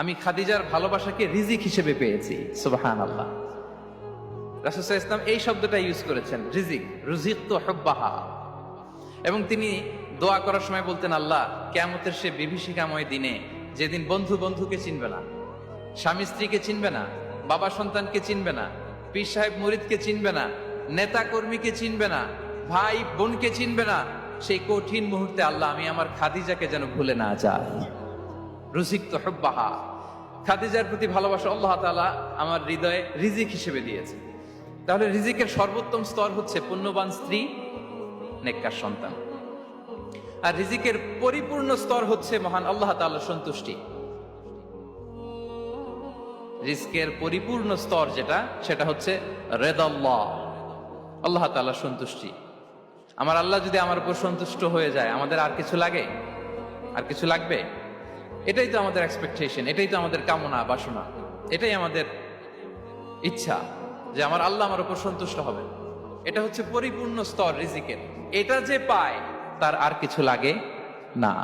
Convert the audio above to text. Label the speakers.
Speaker 1: আমি খাদিজার ভালোবাসাকে রিজিক হিসেবে পেয়েছি। সুবহানাল্লাহ। রাসূল সাল্লাল্লাহু আলাইহি ওয়াসাল্লাম এই শব্দটা ইউজ করেছেন, রিজিক, রুজিকতু হুব্বাহা। এবং তিনি দোয়া করার সময় বলতেন, আল্লাহ, কিয়ামতের সে বিভীষিকাময় দিনে যেদিন বন্ধু বন্ধুকে চিনবে না, স্বামী স্ত্রীকে চিনবে না, বাবা সন্তানকে চিনবে না, পীর সাহেব মুরিদকে চিনবে না, নেতা কর্মীকে চিনবে না, ভাই বোনকে চিনবে না, সেই কঠিন মুহূর্তে আল্লাহ আমি আমার খাদিজাকে যেন ভুলে না যাই। রুজিকতু হুব্বাহা। খাদিজার প্রতি ভালোবাসা আল্লাহ তাআলা আমার হৃদয়ে রিজিক হিসেবে দিয়েছে। তাহলে রিজিকের সর্বোত্তম স্তর হচ্ছে পুণ্যবান স্ত্রী, নেককার সন্তান। আর রিজিকের পরিপূর্ণ স্তর হচ্ছে মহান আল্লাহ তাআলার সন্তুষ্টি। রিজকের পরিপূর্ণ স্তর যেটা, সেটা হচ্ছে রিদাল্লাহ, আল্লাহ তাআলার সন্তুষ্টি। আমার আল্লাহ যদি আমার উপর সন্তুষ্ট হয়ে যায়, আমাদের আর কিছু লাগে? আর কিছু লাগবে? এটাই তো আমাদের এক্সপেকটেশন, এটাই তো আমাদের কামনা বাসনা, এটাই আমাদের ইচ্ছা যে আমার আল্লাহ আমার উপর সন্তুষ্ট হবে। এটা হচ্ছে পরিপূর্ণ স্তর রিজিকের। এটা যে পায় তার আর কিছু লাগে না।